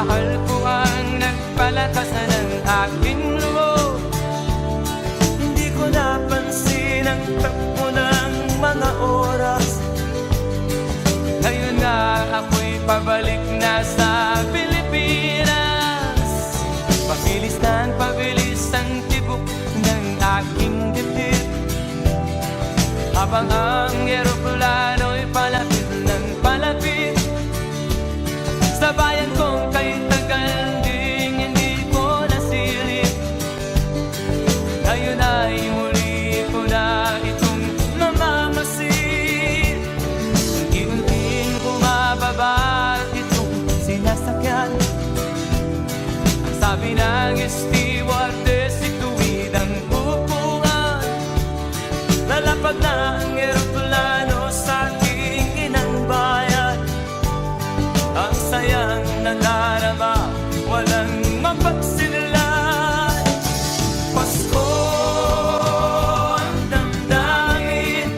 mahal ko ang nagpalakasan ng aking loob. Hindi ko napansin ang takbo ng mga oras. Ngayon nga ako'y pabalik na sa Pilipinas. Pabilis ang tibok ng aking dibdib, habang ang eroplano'y palapit ng palapit sa bayan kong kay tagal ding hindi ko nasilip. Ngayon ay muli ko na itong mamamasid. Unti-unting bumababa itong sinasakyan. Ang sabi ng stewardess, ituwid ang upuan. Lalapag na ang eroplano sa aking inang bayan. Ang sayang nadarama, walang mapagsinulan. Pasko ang damdamin,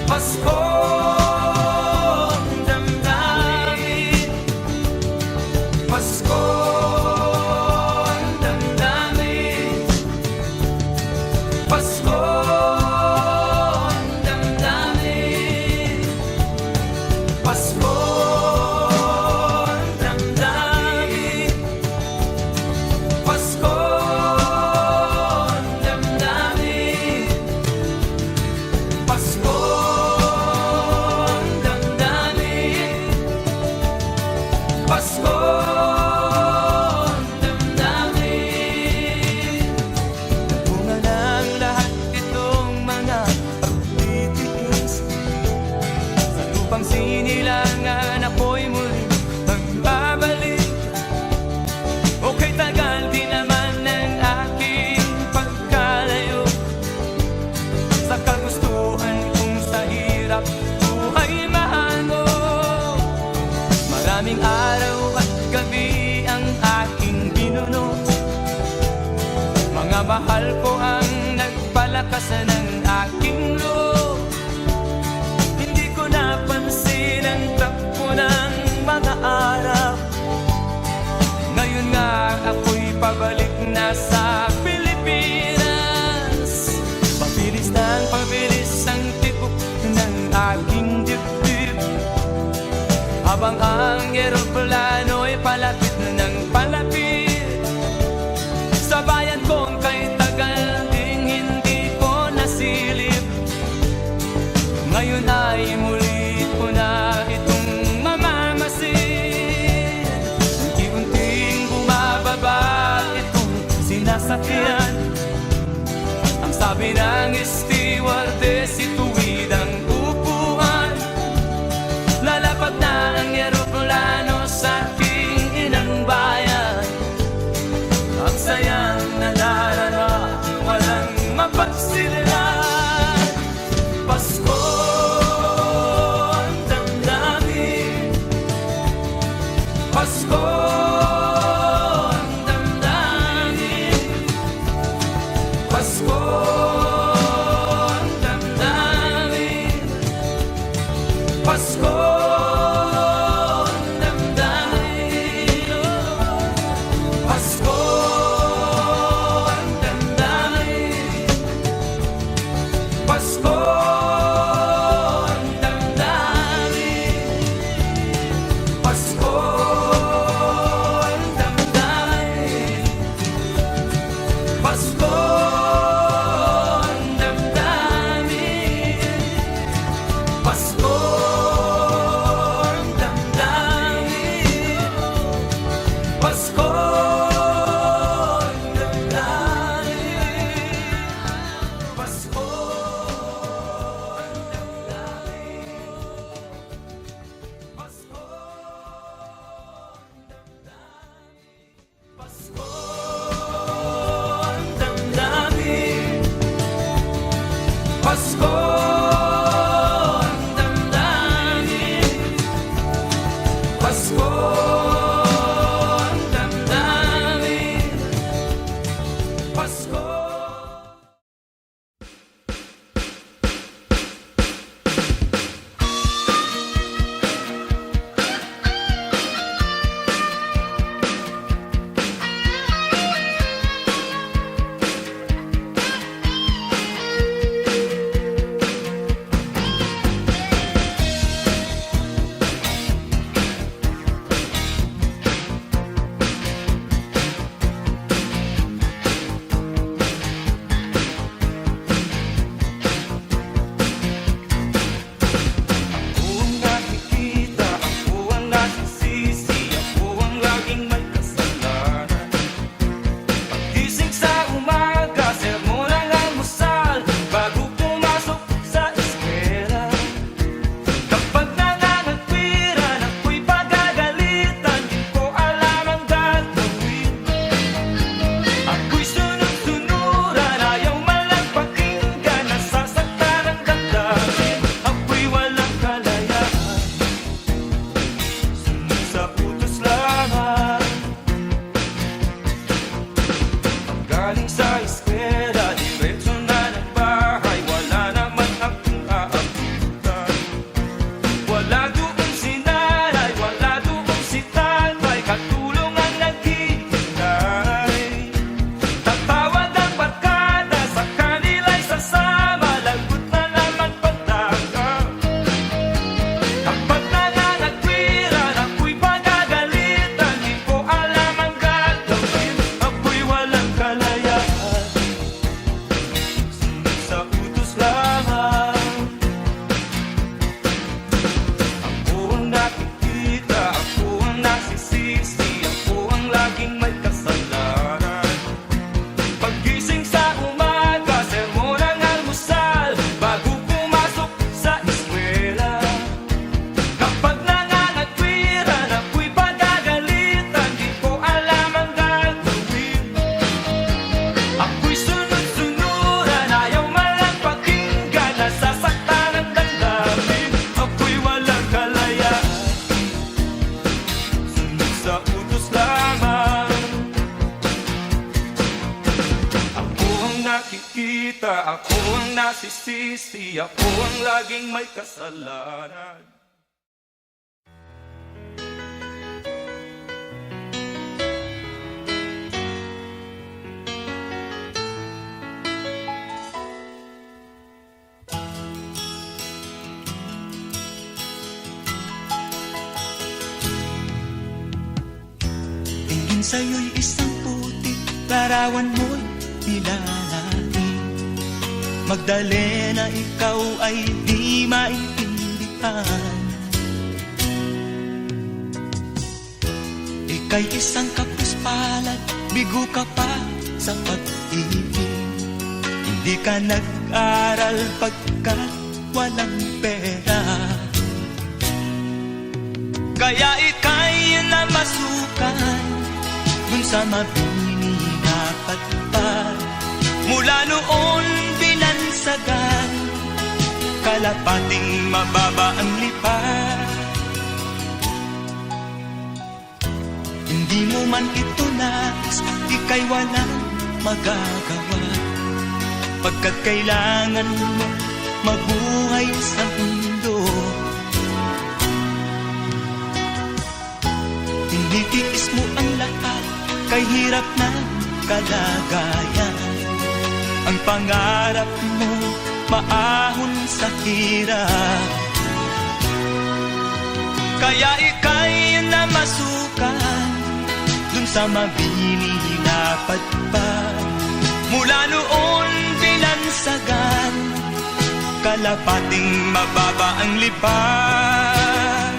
Pasko ang damdamin, Pasko ang damdamin, Pasko ang damdamin, Pasko. Sinilangan ako'y muli magbabalik. Okay, tagal din naman ng aking pagkalayo sa kagustuhan kong sa hirap buhay mahango. Maraming araw at gabi ang aking binuno. Mga mahal ko ang nagpalakasan ng aking loob. Napansin ang takbo ng mga araw. Ngayon nga ako'y pabalik na sa Pilipinas. Pabilis ang tibok ng aking dibdib, habang ang eroplano'y palapit ng palapit sa bayan kong kay tagal ding hindi ko nasilip. Ngayon ay muli ko na itong mamamasid. Unti-unting bumababa itong sinasakyan. Ang sabi ng stewardess, ituwid ang upuan. Lalapag na ang eroplano sa aking inang bayan. Ang sayang nadarama, walang mapagsilan. Pasko ang damdamin, Pasko ang damdamin, Pasko ang damdamin, Pasko ang damdamin, Pasko ang damdamin, Pasko. Wala doon si nanay, wala doon si tatay, katulong ang naghihintay. Tatawag ang barkada, sa kanila'y sasama, lagot na naman pagdaga. Kapag nanganagwiran, ako'y pagagalitan, di ko alam ang gagawin, ako'y walang kalayaan. Sunod sa utos lamang. Ako ang nakikita, ako ang nasisisi, ako ang laging may kasalanan. Paggising sa umaga, sermon ang almusal, bago pumasok sa eskwela. Kapag nangangatwiran, ako'y pagagalitan, di ko alam ang gagawin. Ako'y sunod-sunuran, ayaw malang pakinggan, nasasaktan ang damdamin, ako'y walang kalayaan. Sunod sa utos lamang. Ako ang nakikita, ako ang nasisisi, ako ang laging may kasalanan. Tingin sa'yo'y isang putik, larawan mo'y nilalaing. Magdalena, ikaw ay di maintindihan. Ika'y isang kapuspalad, bigo ka pa sa pag-ibig. Hindi ka nag-aral pagkat walang pera. Kaya ika'y namasukan dun sa mabini na patpad. Mula noon binansagan, kalapating mababa ang lipad. Hindi mo man ito nais, ika'y walang magagawa, pagkat kailangan mo mabuhay sa mundo. Tinitiis mo ang lahat, kay hirap na kalagayan. Ang pangarap mo, maahon sa hirap. Kaya ika'y namasukan dun sa mabini na patpad. Mula noon binansagan, kalapating mababa ang lipad.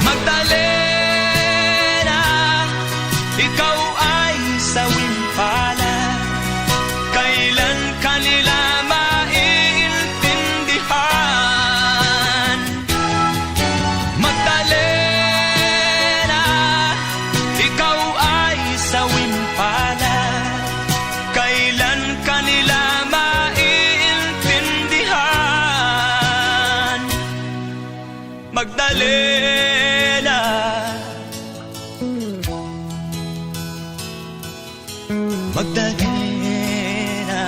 Magdalena, ikaw ay sawing palad, kailan kanila maiintindihan. Magdalena, ikaw ay sawing palad, kailan kanila maiintindihan. Magdalena, Magdalena,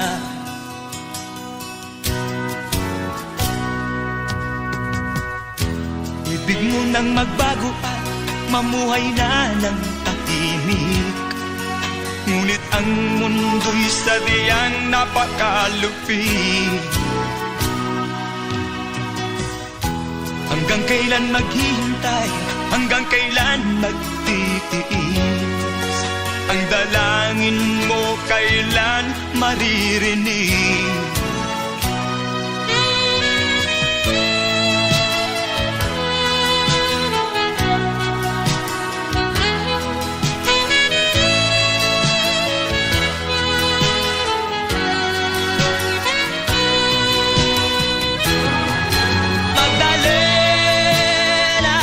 ibig mo nang magbago at mamuhay na ng tahimik. Ngunit ang mundo'y sadyang napakalupit. Hanggang kailan maghihintay, hanggang kailan magtitiis? Ang dalangin mo kailan maririnig? Magdalena,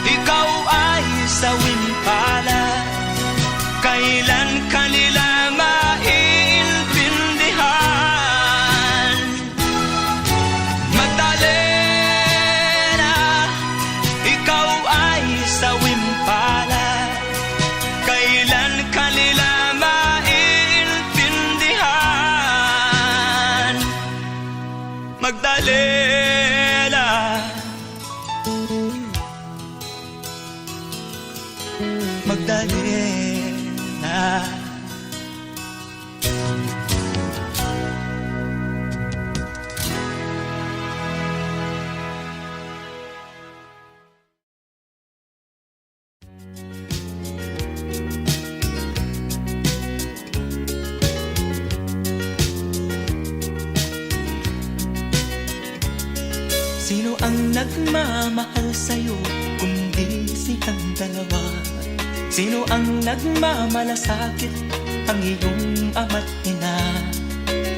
ikaw ay sawing palad, kailan kanila maiintindihan. Magdalena, ikaw ay sawing palad, kailan kanila maiintindihan. Magdalena, Sino ang nagmamahal sa'yo kundi silang dalawa? Sino ang nagmamalasakit ang iyong ama't ina?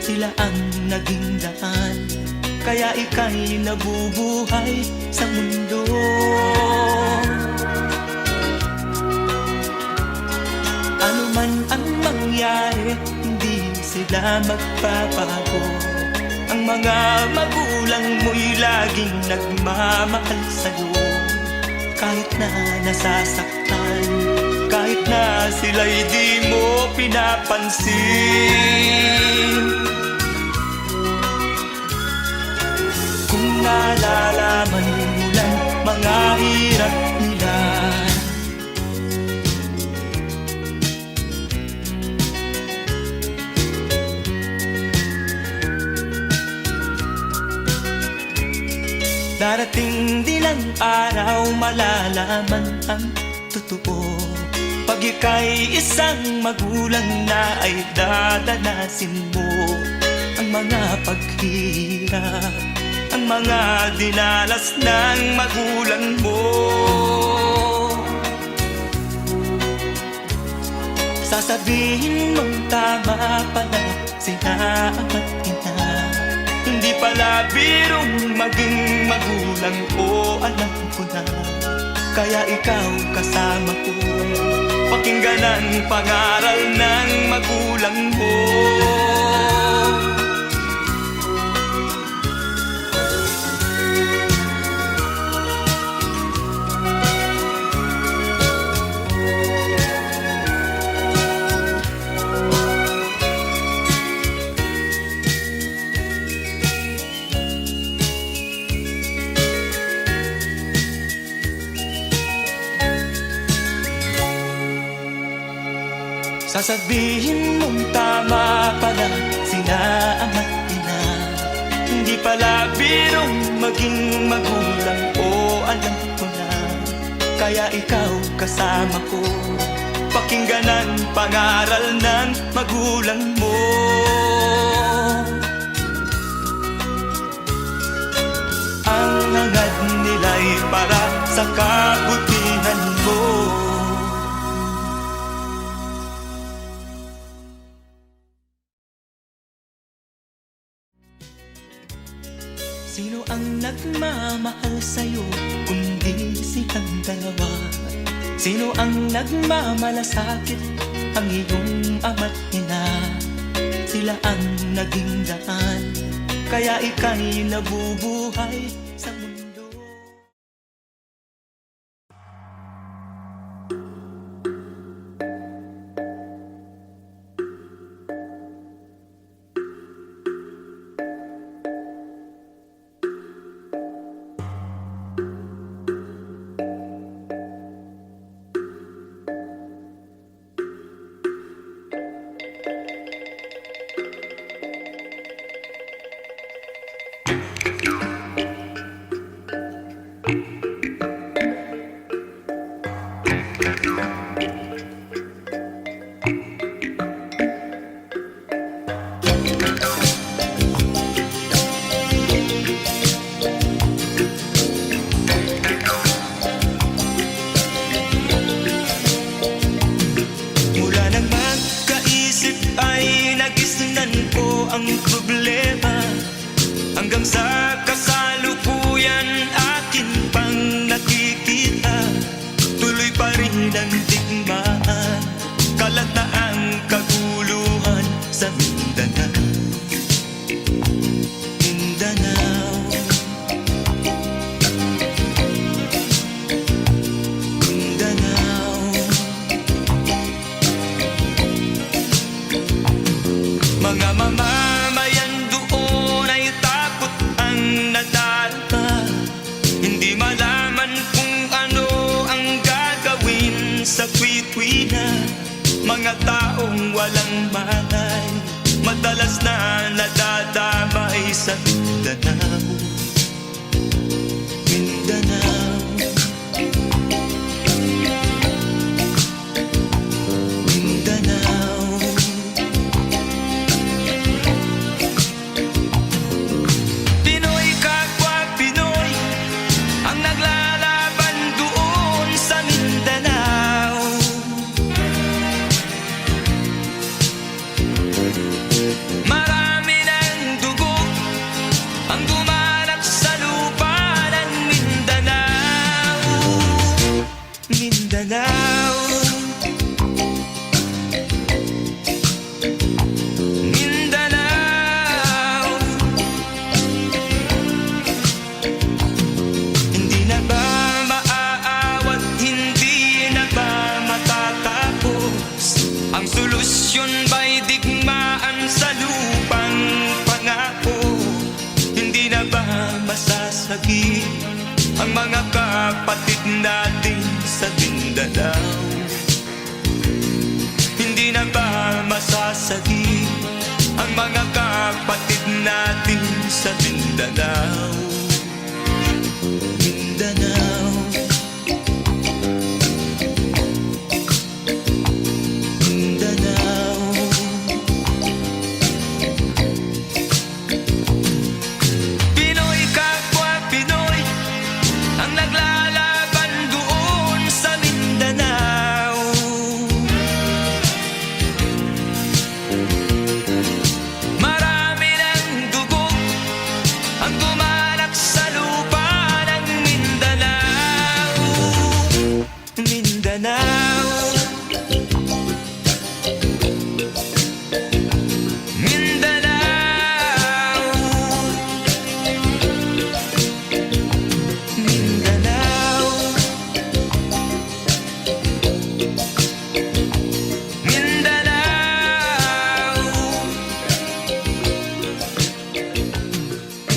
Sila ang naging daan kaya ika'y nabubuhay sa mundo. Ano man ang mangyari, hindi sila magbabago. Ang mga magulang mo'y laging nagmamahal sa'yo. Kahit na nasasaktan, kahit na sila'y di mo pinapansin. Kung nalalaman mo lang mga hirap nila, darating din ang araw malalaman ang totoo. Pag ika'y isang magulang na ay dadanasin mo ang mga paghihirap, ang mga dinalas ng magulang mo. Sasabihin mong tama pala sila ama't ina. Hindi pala birong maging magulang ko, alam ko na. Kaya ikaw kasama ko, pakinggan ang pangaral ng magulang mo. Sasabihin mong tama pala sila ama't ina. Hindi pala birong maging magulang ko, alam ko na. Kaya ikaw kasama ko, pakinggan ang pangaral ng magulang mo. Ang hangad nila'y para sa kabutihan mo. Sino ang nagmamahal sa'yo kundi silang dalawa? Sino ang nagmamalasakit ang iyong ama't ina? Sila ang naging daan kaya ika'y nabubuhay sa mundo. Ang problema hanggang sa kasalukuyan akin pang nakikita. Tuloy pa rin ang digmaan, kalat na ang kaguluhan sa Mindanao. Mindanao, Mindanao. Mga mamamayan doon ay takot ang nadalpa. Hindi malaman kung ano ang gagawin sa kwit-kwina. Mga taong walang malay, madalas na nadadamay sa Mindanao. Mindanao, Mindanao. Pinoy kapwa Pinoy, masasagi ang mga kapatid natin sa Mindanao. Hindi na ba masasagi ang mga kapatid natin sa Mindanao? Mindanao, Mindanao. Pinoy kapwa Pinoy ang naglalaban doon sa Mindanao. Marami ng dugo ang tumalak sa lupa ng Mindanao. Mindanao, Mindanao, Mindanao,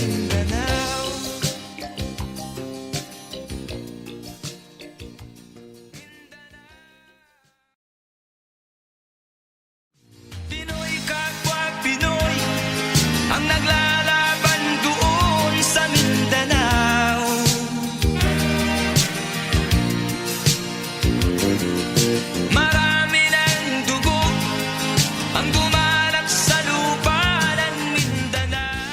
Mindanao. Pinoy kapwa Pinoy ang naglalaban doon sa Mindanao. Marami ng dugo ang dumalak sa lupa ng Mindanao.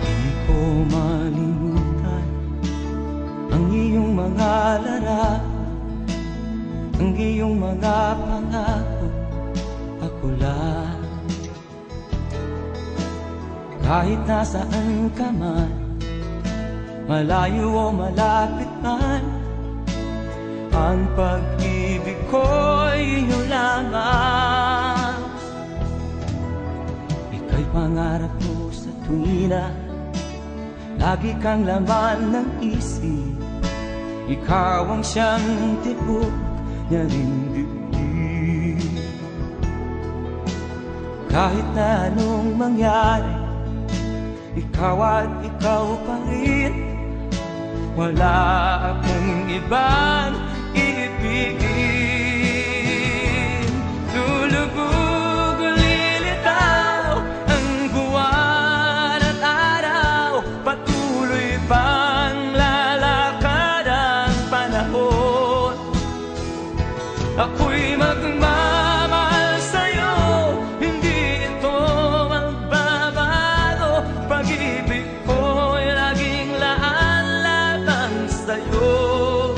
Di ko malimutan ang iyong mga larawan, ang iyong mga pangako, ako lang. Kahit nasaan ka man, malayo o malapit man, ang pag-ibig ko'y iyo lamang. Ika'y pangarap ko sa tuwina, lagi kang laman ng isip. Ikaw ang siyang tibok niya ring dibdib. Kahit na anong mangyari, ikaw at ikaw pa rin. Wala akong ibang iibigin. Lulubog o lilitaw ang buwan at araw, patuloy pang lalakad ang panahon. Ako'y magmamahal sa'yo, hindi ito magbabago. Pag-ibig ko'y laging laan-latang sa'yo.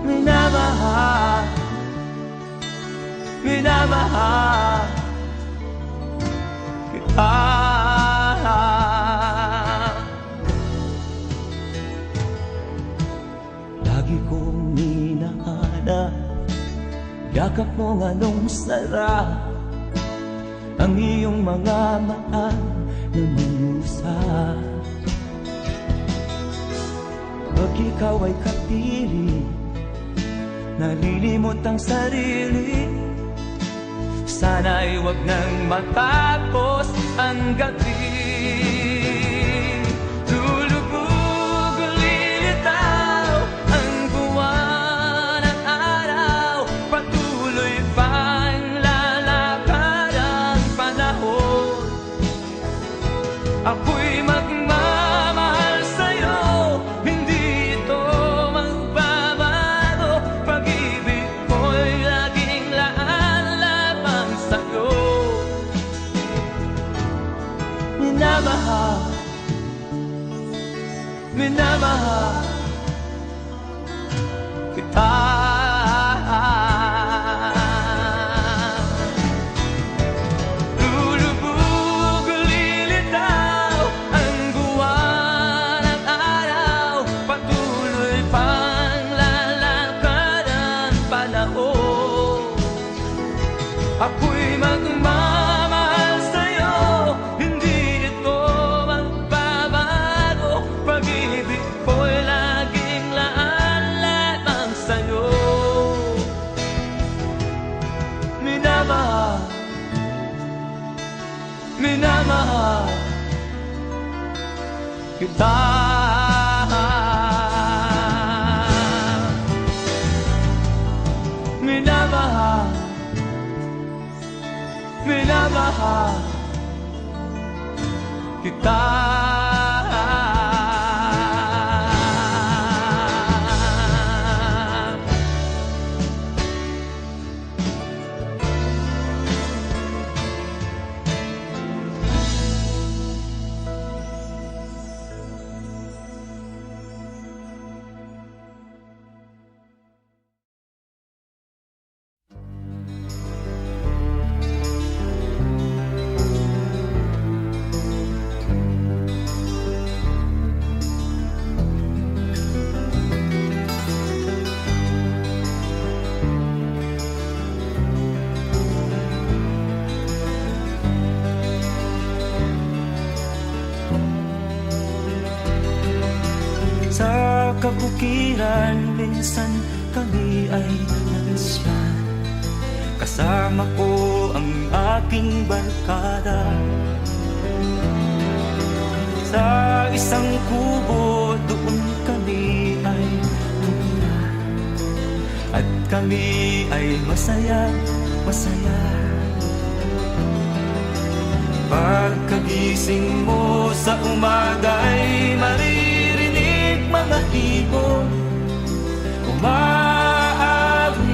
Minamahal, minamahal kita. Lagi kong minahal, yakap mo nga nung sarap, ang iyong mga mata na musa. Pag ikaw ay kapili, nalilimot ang sarili. Sana'y wag nang matapos ang gabi. Lulubog o lilitaw ang buwan at araw, patuloy pang lalakad ang panahon. Ako'y magmamahal sa'yo, hindi ito magbabago. Pag-ibig ko'y laging laan-lamang sa'yo. Minamahal, minamahal kita. Lulubog o lilitaw ang buwan at araw, ako'y magmamahal sa'yo. Hindi ito magbabago, pag-ibig ko'y laging laan lamang sa'yo. Minamahal, minamahal kita. Minamahal, minamahal kita. Sa kabukiran, minsan kami ay nansyan. Kasama ko ang aking barkada. Sa isang kubo, doon kami ay tumira. At kami ay masaya, masaya. Pagkagising mo sa umaga'y maririnig mga ibon umaawit.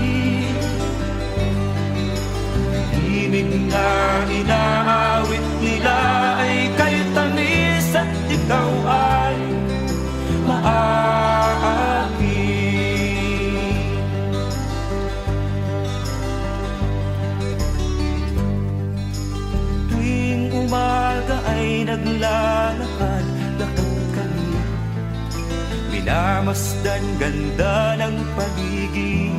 Himig na inaawit nila ay kay tamis at ikaw ay maaamin. Tuwing umaga ay naglalakad-lakad kami, minamasdan ganda ng paligid.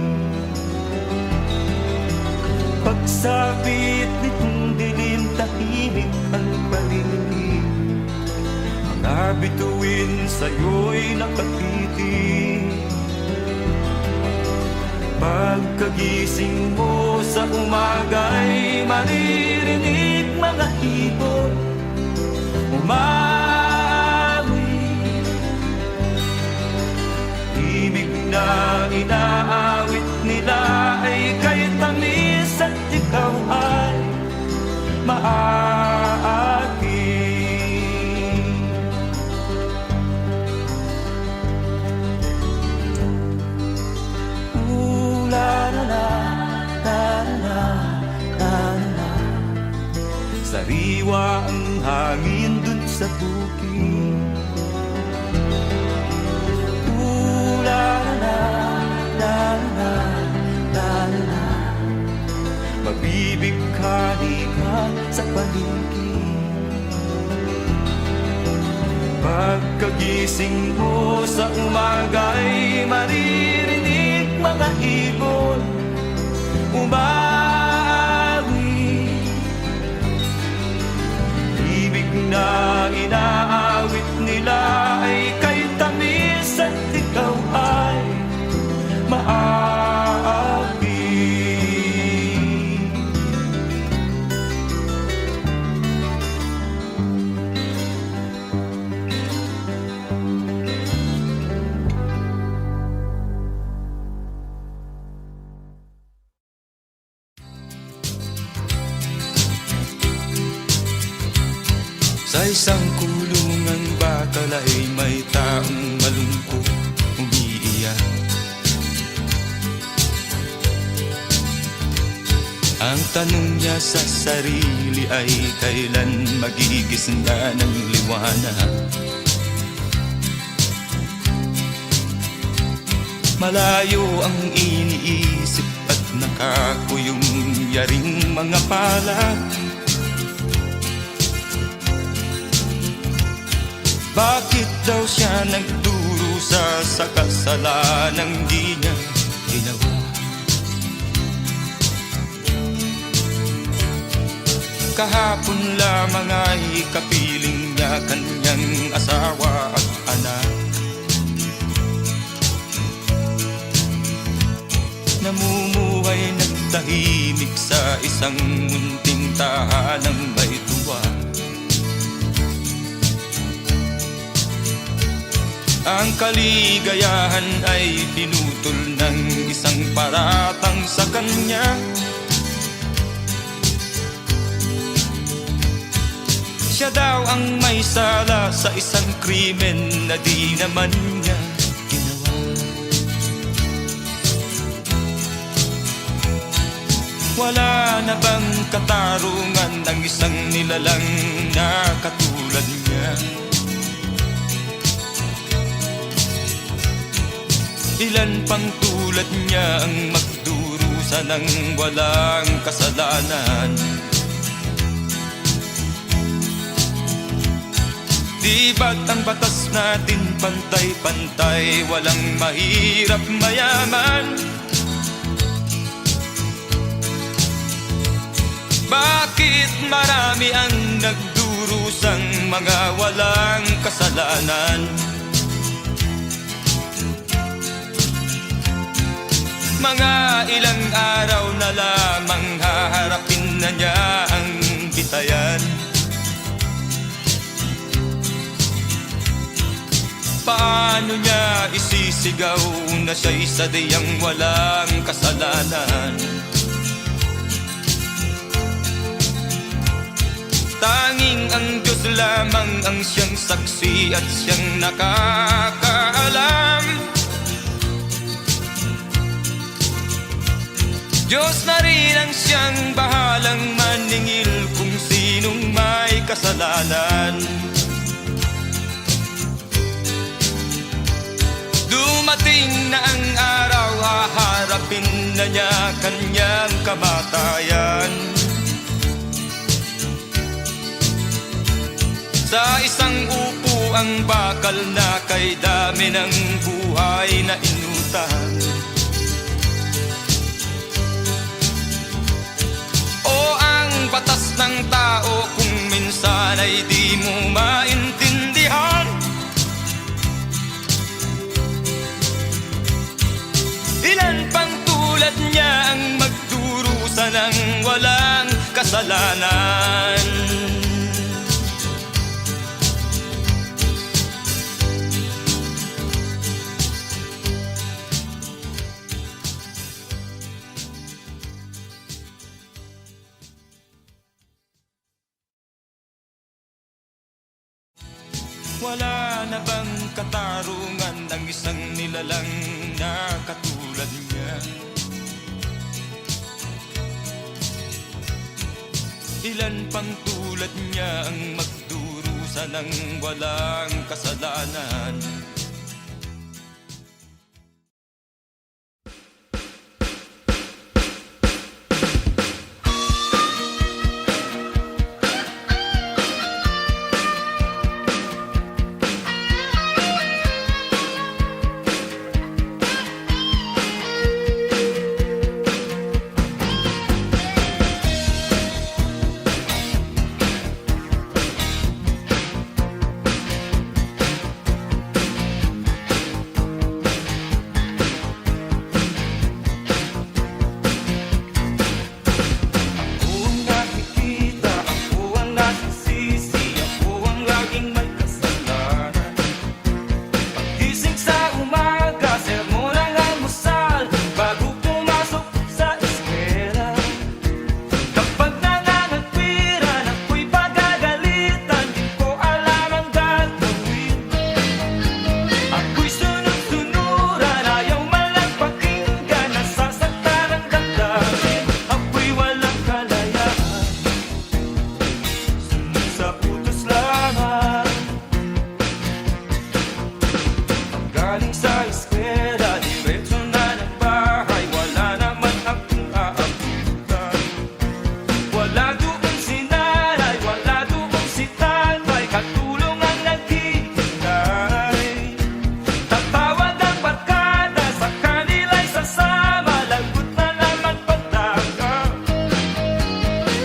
Pagsapit nitong dilim, tahimik ang paligid. Mga bituin sa'yo'y nakatitig. Pagkagising mo sa umaga'y maririnig mga ibon umawit. Ibig na inaawit nila ay kay tamis at ikaw ay maaakin. La la la, la la la la. Sariwa ang hangin dun sa bukid. La la la, la la la. Mabibighani ka sa paligid. Pagkagising mo sa umaga'y maririnig mga ibon umawit. Ibig na inaawit nila ay kay tamis at ikaw ay maaamin. Sa isang kulungan bakal ay may taong malungkot umiiyak. Ang tanong niya sa sarili ay kailan magigising na ng liwanag. Malayo ang iniisip at nakakuyong yaring mga palad. Bakit daw siya nagdurusa sa kasalanang di niya ginawa? Kahapon lamang ay kapiling niya kanyang asawa at anak. Namumuhay ng tahimik sa isang munting tahanang may tuwa. Ang kaligayahan ay pinutol ng isang paratang sa kanya. Siya daw ang may sala sa isang krimen na di naman niya ginawa. Wala na bang katarungan ng isang nilalang na katulad niya? Ilan pang tulad niya ang magdurusa ng walang kasalanan? Di ba't ang batas natin pantay-pantay, walang mahirap mayaman? Bakit marami ang nagdurusang mga walang kasalanan? Mga ilang araw na lamang haharapin na niya ang bitayan. Paano niya isisigaw na siya'y sadyang walang kasalanan? Tanging ang Diyos lamang ang siyang saksi at siyang nakakaalam. Diyos na rin ang siyang bahalang maningil kung sinong may kasalanan. Dumating na ang araw, haharapin na niya kanyang kamatayan. Sa isang upo ang bakal na kay dami ng buhay na inutang. O ang batas ng tao kung minsan ay di mo maintindihan. Ilan pang tulad niya ang magdurusa ng walang kasalanan? Wala na bang katarungan ng isang nilalang na katulad niya? Ilan pang tulad niya ang magdurusa ng walang kasalanan?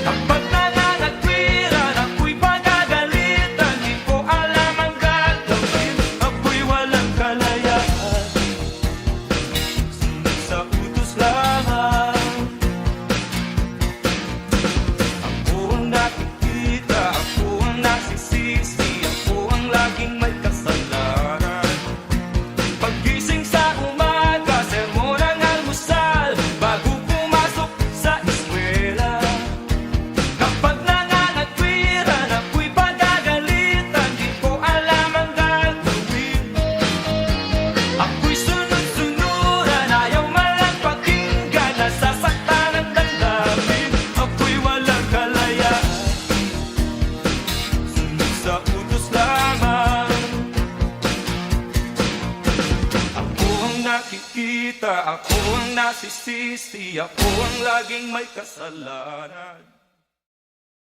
Kapag nangangatwi Gising sa umaga, sermon ang almusal bago pumasok sa eskwela. Kapag nangangatwiran, ako'y pagagalitan, di ko alam ang gagawin. Ako'y sunod-sunuran, ayaw malang pakinggan, nasasaktan ang damdamin. Ako'y walang kalayaan, sunod sa utos lamang. Ako ang nakikita, ako ang nasisisi, ako ang laging may kasalanan.